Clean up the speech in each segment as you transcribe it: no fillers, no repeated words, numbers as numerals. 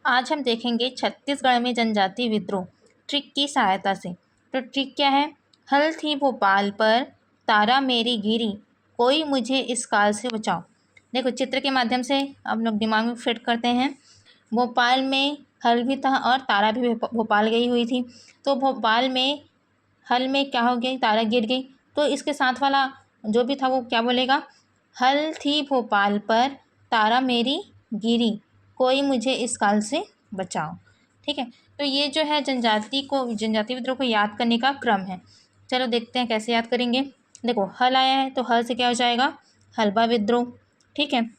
आज हम देखेंगे छत्तीसगढ़ में जनजाति विद्रोह ट्रिक की सहायता से। तो ट्रिक क्या है? हल थी भोपाल पर, तारा मेरी गिरी, कोई मुझे इस काल से बचाओ। देखो, चित्र के माध्यम से हम लोग दिमाग में फिट करते हैं। भोपाल में हल भी था और तारा भी भोपाल गई हुई थी। तो भोपाल में हल में क्या हो गई? तारा गिर गई। तो इसके साथ वाला जो भी था वो क्या बोलेगा? हल थी भोपाल पर, तारा मेरी गिरी, कोई मुझे इस काल से बचाओ। ठीक है, तो ये जो है जनजाति विद्रोह को याद करने का क्रम है। चलो देखते हैं कैसे याद करेंगे। देखो, हल आया है तो हल से क्या हो जाएगा? हलबा विद्रोह। ठीक है,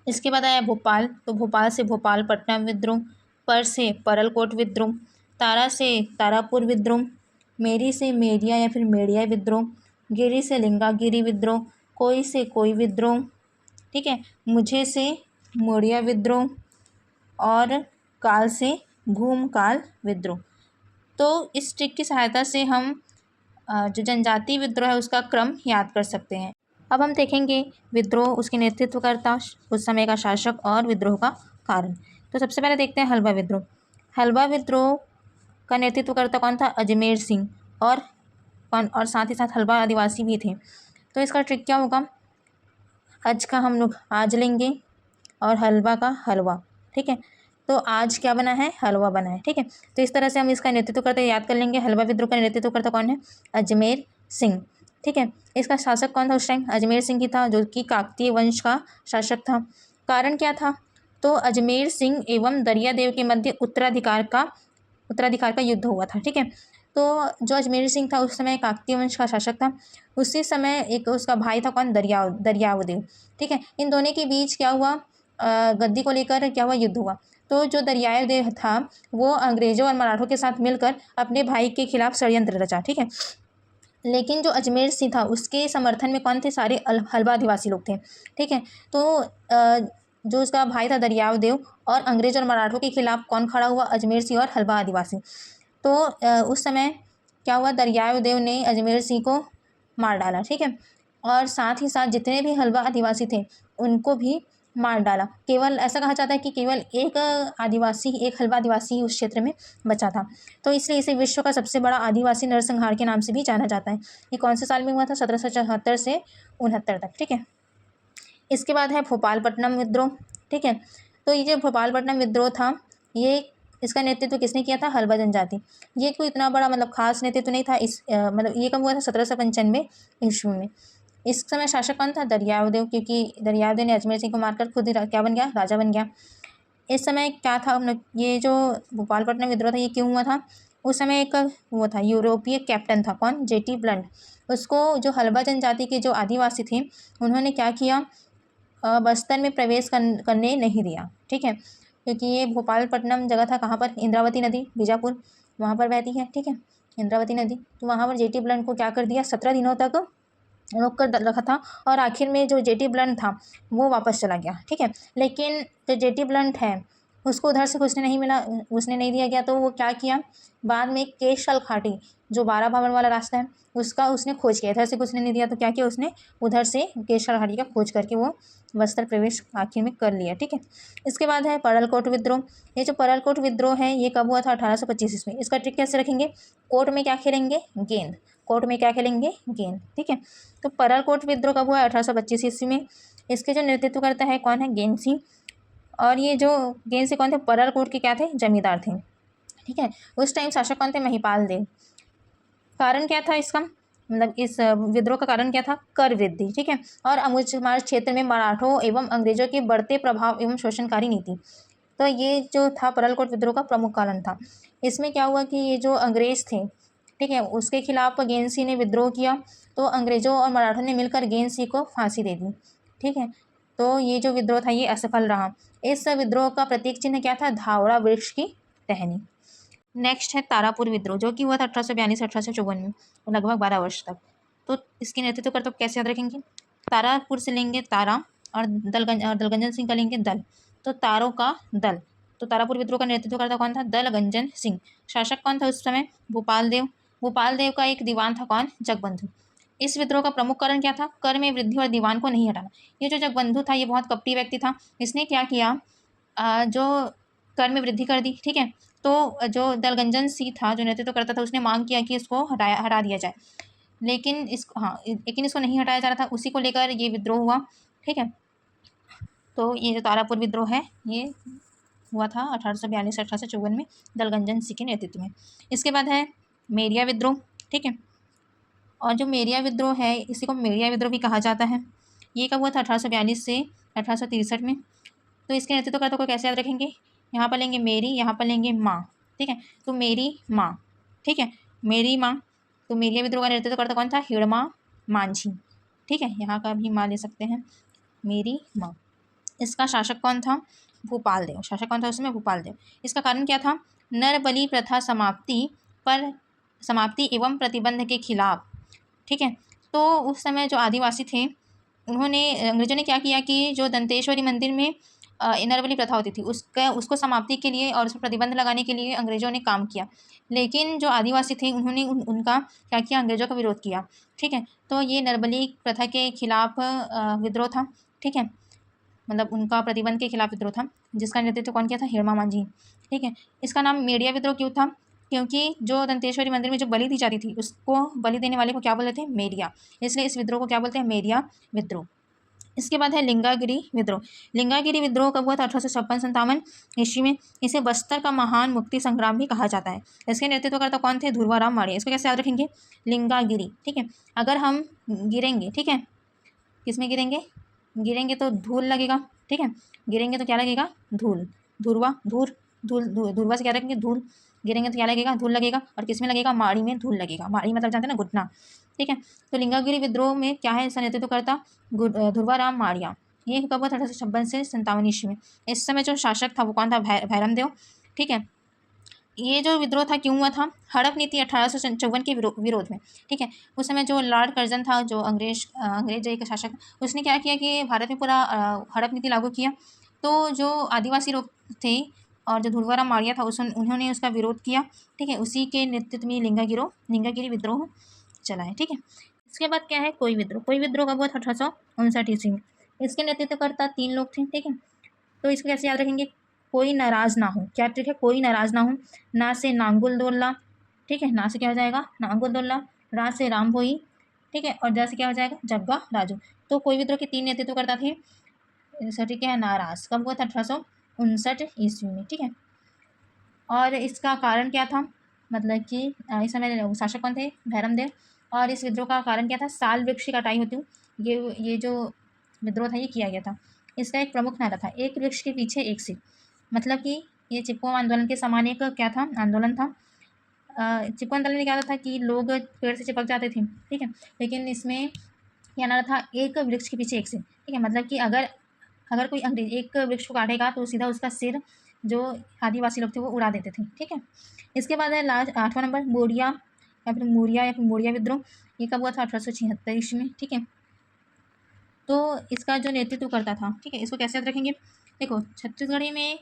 इसके बाद आया भोपाल, तो भोपाल से भोपालपट्टनम विद्रोह, पर से परलकोट विद्रोह, तारा से तारापुर विद्रोह, मेरी से मेरिया या फिर मेरिया विद्रोह, गिरी से लिंगागिरी विद्रोह, कोई से कोई विद्रोह। ठीक है, मुझे से मोरिया विद्रोह और काल से भूमकाल विद्रोह। तो इस ट्रिक की सहायता से हम जो जनजाति विद्रोह है उसका क्रम याद कर सकते हैं। अब हम देखेंगे विद्रोह, उसके नेतृत्वकर्ता, उस समय का शासक और विद्रोह का कारण। तो सबसे पहले देखते हैं हलबा विद्रोह। हलबा विद्रोह का नेतृत्वकर्ता कौन था? अजमेर सिंह। और साथ ही साथ हलबा आदिवासी भी थे। तो इसका ट्रिक क्या होगा? आज का हम लोग आज लेंगे और हलवा का हलवा। ठीक है, तो आज क्या बना है? हलवा बना है। ठीक है, तो इस तरह से हम इसका नेतृत्वकर्ता याद कर लेंगे। हलवा विद्रोह का नेतृत्वकर्ता कौन है? अजमेर सिंह। ठीक है, इसका शासक कौन था उस टाइम? अजमेर सिंह ही था, जो कि काकतीय वंश का शासक था। कारण क्या था? तो अजमेर सिंह एवं दरियादेव के मध्य उत्तराधिकार का युद्ध हुआ था। ठीक है, तो जो अजमेर सिंह था उस समय काकतीय वंश का शासक था। उसी समय एक उसका भाई था कौन? दरियावदेव। ठीक है, इन दोनों के बीच क्या हुआ? गद्दी को लेकर क्या हुआ? युद्ध हुआ। तो जो दरियादेव था वो अंग्रेजों और मराठों के साथ मिलकर अपने भाई के खिलाफ षड्यंत्र रचा। ठीक है, लेकिन जो अजमेर सिंह था उसके समर्थन में कौन थे? सारे हलबा आदिवासी लोग थे। ठीक है, तो जो उसका भाई था दरियादेव और अंग्रेज और मराठों के खिलाफ कौन खड़ा हुआ? अजमेर सिंह और हलबा आदिवासी। तो उस समय क्या हुआ? दरियादेव ने अजमेर सिंह को मार डाला। ठीक है, और साथ ही साथ जितने भी हलबा आदिवासी थे उनको भी मार डाला। केवल ऐसा कहा जाता है कि केवल एक हलबा आदिवासी उस क्षेत्र में बचा था। तो इसलिए इसे विश्व का सबसे बड़ा आदिवासी नरसंहार के नाम से भी जाना जाता है। ये कौन से साल में हुआ था? 1774 से 69 तक। ठीक है, इसके बाद है भोपालपट्टनम विद्रोह। ठीक है, तो ये जो भोपालपट्टनम विद्रोह था, ये इसका नेतृत्व किसने किया था? हलबा जनजाति। ये कोई इतना बड़ा मतलब खास नेतृत्व नहीं था। मतलब ये कब हुआ था? 1795 ईस्वी में। इस समय शासक कौन था? दरियादेव, क्योंकि दरियादेव ने अजमेर सिंह को मारकर खुद ही क्या बन गया? राजा बन गया। इस समय क्या था? ये जो भोपालपट्टनम विद्रोह था ये क्यों हुआ था? उस समय एक वो था, यूरोपीय कैप्टन था कौन? Jetty blunt. उसको जो हलबा जनजाति के जो आदिवासी थे उन्होंने क्या किया? बस्तर में प्रवेश करने नहीं दिया। ठीक है, क्योंकि ये भोपालपट्टनम जगह था कहाँ पर? इंद्रावती नदी बीजापुर वहाँ पर बहती है। ठीक है, इंद्रावती नदी। तो वहाँ पर जेटी ब्लंट को क्या कर दिया? 17 दिनों तक रोक कर रखा था और आखिर में जो जेटी ब्लंट था वो वापस चला गया। ठीक है, लेकिन जो जेटी ब्लंट है उसको उधर से कुछ नहीं मिला, उसने नहीं दिया गया। तो वो क्या किया? बाद में केशल घाटी, जो 12 भवन वाला रास्ता है उसका उसने खोज किया। इधर से कुछ नहीं दिया तो क्या किया उसने? उधर से केशल घाटी का खोज करके वो बस्तर प्रवेश आखिर में कर लिया। ठीक है, इसके बाद है परलकोट विद्रोह। ये जो परलकोट विद्रोह है ये कब हुआ था? 1825 ईस्वी में। इसका ट्रिक कैसे रखेंगे? कोर्ट में क्या खेलेंगे? गेंद। कोर्ट में क्या खेलेंगे? गेंद। ठीक है, तो परलकोट विद्रोह कब हुआ? 1825 ईस्वी में। इसके जो नेतृत्व करता है कौन है? गेन सिंह। और ये जो गेन सिंह कौन थे? परलकोट के क्या थे? जमींदार थे। ठीक है, उस टाइम शासक कौन थे? महिपाल देव। कारण क्या था इसका? मतलब इस विद्रोह का कारण क्या था? कर वृद्धि। ठीक है, और अमुचमार क्षेत्र में मराठों एवं अंग्रेजों के बढ़ते प्रभाव एवं शोषणकारी नीति। तो ये जो था परलकोट विद्रोह का प्रमुख कारण था। इसमें क्या हुआ कि ये जो अंग्रेज थे, ठीक है, उसके खिलाफ गेन सिंह ने विद्रोह किया। तो अंग्रेजों और मराठों ने मिलकर गेन सिंह को फांसी दे दी। ठीक है, तो ये जो विद्रोह था ये असफल रहा। इस विद्रोह का प्रतीक चिन्ह क्या था? धावड़ा वृक्ष की टहनी। नेक्स्ट है तारापुर विद्रोह, जो कि हुआ था 1842 से 1854 में, लगभग 12 वर्ष तक। तो इसके नेतृत्व करता कैसे याद रखेंगे? तारापुर से लेंगे तारा और दलगंजन सिंह का लेंगे दल। तो तारों का दल। तो तारापुर विद्रोह का नेतृत्व करता कौन था? दलगंजन सिंह। शासक कौन था उस समय? भोपाल देव। भोपाल देव का एक दीवान था कौन? जगबंधु। इस विद्रोह का प्रमुख कारण क्या था? कर में वृद्धि और दीवान को नहीं हटाना। ये जो जगबंधु था ये बहुत कपटी व्यक्ति था। इसने क्या किया? जो कर में वृद्धि कर दी। ठीक है, तो जो दलगंजन सी था, जो नेतृत्व करता था, उसने मांग किया कि इसको हटा दिया जाए, लेकिन इसको नहीं हटाया जा रहा था। उसी को लेकर ये विद्रोह हुआ। ठीक है, तो ये जो तारापुर विद्रोह है ये हुआ था 1842 1854 में दलगंजन सिंह के नेतृत्व में। इसके बाद है मेरिया विद्रोह। ठीक है, और जो मेरिया विद्रोह है इसी को मेरिया विद्रोह भी कहा जाता है। ये कब हुआ था? 1842 से 1863 में। तो इसके नेतृत्वकर्ता को कैसे याद रखेंगे? यहाँ पर लेंगे मेरी, यहाँ पर लेंगे माँ। ठीक है, तो मेरी माँ। ठीक है, मेरी माँ। तो मेरिया विद्रोह का नेतृत्वकर्ता कौन था? हिड़मा मांझी। ठीक है, यहाँ का भी माँ ले सकते हैं, मेरी माँ। इसका शासक कौन था? भूपाल देव। शासक कौन था उसमें? भूपाल देव। इसका कारण क्या था? नरबली प्रथा समाप्ति एवं प्रतिबंध के खिलाफ। ठीक है, तो उस समय जो आदिवासी थे अंग्रेजों ने क्या किया कि जो दंतेश्वरी मंदिर में नरबली प्रथा होती थी उसको समाप्ति के लिए और उस पर प्रतिबंध लगाने के लिए अंग्रेजों ने काम किया। लेकिन जो आदिवासी थे उन्होंने उनका क्या किया? अंग्रेजों का विरोध किया। ठीक है, तो ये नरबली प्रथा के खिलाफ विद्रोह था। ठीक है, मतलब उनका प्रतिबंध के खिलाफ विद्रोह था, जिसका नेतृत्व कौन किया था? हिड़मा मांझी। ठीक है, इसका नाम मेरिया विद्रोह क्यों था? क्योंकि जो दंतेश्वरी मंदिर में जो बलि दी जाती थी उसको बलि देने वाले को क्या बोलते थे? मेरिया। इसलिए इस विद्रोह को क्या बोलते हैं? मेरिया विद्रोह। इसके बाद है लिंगागिरी विद्रोह। लिंगागिरी विद्रोह कब हुआ था? 1856-57 ईस्वी में। इसे बस्तर का महान मुक्ति संग्राम भी कहा जाता है। इसके नेतृत्वकर्ता कौन थे? धुरवाराम माड़िया। इसको कैसे याद रखेंगे? लिंगागिरी। ठीक है, अगर हम गिरेंगे, ठीक है, किसमें गिरेंगे? गिरेंगे तो धूल लगेगा। ठीक है, गिरेंगे तो क्या लगेगा? धूल। धुरवा से क्या रखेंगे? धूल। गिरेंगे तो क्या लगेगा? धूल लगेगा। और किस में लगेगा? माड़ी में धूल लगेगा। माड़ी मतलब जानते हैं ना, घुटना। ठीक है, तो लिंगागिरी विद्रोह में क्या है? इसका नेतृत्व करता धुरवाराम माड़िया। ये कब हुआ था? 1856 से 57 ईस्वी में। इस समय जो शासक था वो कौन था? भैरम देव। ठीक है, ये जो विद्रोह था क्यों हुआ था? हड़प नीति 1854 के विरोध में। ठीक है, उस समय जो लॉर्ड कर्जन था, जो अंग्रेज एक शासक, उसने क्या किया कि भारत में पूरा हड़प नीति लागू किया। तो जो आदिवासी लोग थे और जो धुलवाराम माड़िया था उन्होंने उसका विरोध किया। ठीक है, उसी के नेतृत्व में लिंगागिरी विद्रोह चला है। ठीक है, इसके बाद क्या है? कोई विद्रोह। कोई विद्रोह कब हुआ था? 1859 ईस्वी में। इसके नेतृत्वकर्ता 3 लोग थे। ठीक है, तो इसको कैसे याद रखेंगे? कोई नाराज ना हो। क्या ट्रिक है? कोई नाराज ना हो। ना से नांगुल दोल्ला। ठीक है, ना से क्या हो जाएगा? नांगुल दोल्ला। रा से राम भोई। ठीक है, और जा से क्या हो जाएगा? जग्गा राजू। तो कोई विद्रोह के 3 नेतृत्वकर्ता थे। सठी क्या है? नाराज। कब हुआ था? 1859 ईस्वी में। ठीक है, और इसका कारण क्या था? मतलब कि इस समय शासक कौन थे? भैरम देव। और इस विद्रोह का कारण क्या था? साल वृक्ष की कटाई होती हूँ। ये जो विद्रोह था ये किया गया था। इसका एक प्रमुख नारा था, एक वृक्ष के पीछे एक सिर। मतलब कि ये चिपको आंदोलन के समान एक क्या था? आंदोलन था। चिपको आंदोलन में क्या होता था कि लोग पेड़ से चिपक जाते थे। ठीक है, लेकिन इसमें क्या नारा था? एक वृक्ष के पीछे एक सिर। ठीक है, मतलब कि अगर कोई अंग्रेज एक वृक्ष को काटेगा तो सीधा उसका सिर जो आदिवासी लोग थे वो उड़ा देते थे। ठीक है, इसके बाद है लास्ट 8वां नंबर मोरिया विद्रोह। ये कब हुआ था? 1876 ईस्वी में। ठीक है, तो इसका जो नेतृत्व करता था, ठीक है, इसको कैसे याद रखेंगे? देखो, छत्तीसगढ़ी में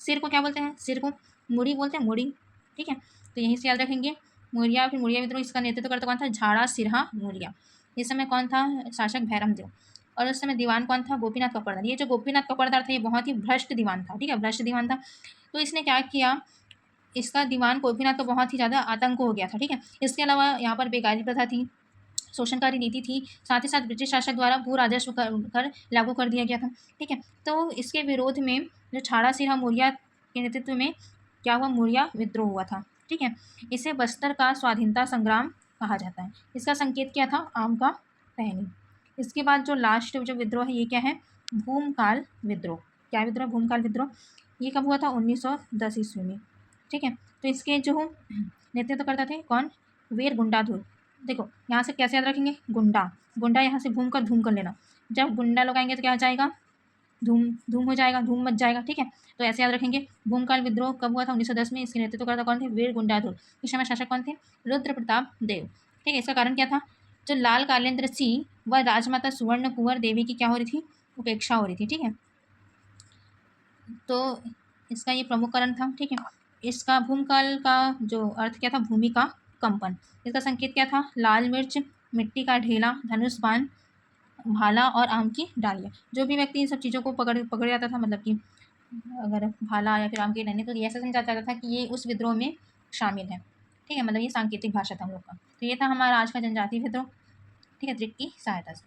सिर को क्या बोलते हैं? सिर को मुड़ी बोलते हैं, मुड़ी। ठीक है, तो यहीं से याद रखेंगे। मोरिया विद्रोह, इसका नेतृत्व करता कौन था? झाड़ा सिरहा मोरिया। इस समय कौन था शासक? भैरम देव। और उस समय दीवान कौन था? गोपीनाथ कपड़दार। ये जो गोपीनाथ कपड़दार था ये बहुत ही भ्रष्ट दीवान था। ठीक है, भ्रष्ट दीवान था। तो इसने क्या किया? इसका दीवान गोपीनाथ का बहुत ही ज़्यादा आतंक हो गया था। ठीक है, इसके अलावा यहाँ पर बेकारी प्रथा थी, शोषणकारी नीति थी, साथ ही साथ ब्रिटिश शासक द्वारा भू राजस्व कर लागू कर दिया गया था। ठीक है, तो इसके विरोध में जो छाड़ा सिरहा मोरिया के नेतृत्व में क्या हुआ? मोरिया विद्रोह हुआ था। ठीक है, इसे बस्तर का स्वाधीनता संग्राम कहा जाता है। इसका संकेत क्या था? आम का टहनी। इसके बाद जो लास्ट जो विद्रोह है ये क्या है? भूमकाल विद्रोह। क्या विद्रोह? भूमकाल विद्रोह। ये कब हुआ था? 1910 ईस्वी में। ठीक है, तो इसके जो नेतृत्व करता थे कौन? वीर गुंडाधुर। देखो यहाँ से कैसे याद रखेंगे? गुंडा यहाँ से घूम कर लेना। जब गुंडा लोग आएंगे तो क्या हो जाएगा? धूम हो जाएगा, धूम मच जाएगा। ठीक है, तो ऐसे याद रखेंगे। भूमकाल विद्रोह कब हुआ था? 1910 में। इसके नेतृत्व करता कौन थे? वीर गुंडाधुर। इस समय शासक कौन थे? रुद्र प्रताप देव। ठीक है, इसका कारण क्या था? जो लाल कालेंद्र सिंह व राजमाता सुवर्ण कुंवर देवी की क्या हो रही थी? उपेक्षा हो रही थी। ठीक है, तो इसका ये प्रमुख कारण था। ठीक है, इसका भूमकाल का जो अर्थ क्या था? भूमि का कंपन। इसका संकेत क्या था? लाल मिर्च, मिट्टी का ढेला, धनुष बाण, भाला और आम की डालियाँ। जो भी व्यक्ति इन सब चीज़ों को पकड़ जाता था, मतलब कि अगर भाला या फिर राम की टहनी, तो ये ऐसा समझा जाता था कि ये उस विद्रोह में शामिल है। ठीक है, मतलब ये सांकेतिक भाषा था हम लोग का। तो ये था हमारा आज का जनजातीय विद्रोह। ठीक है, ट्रिक की सहायता से।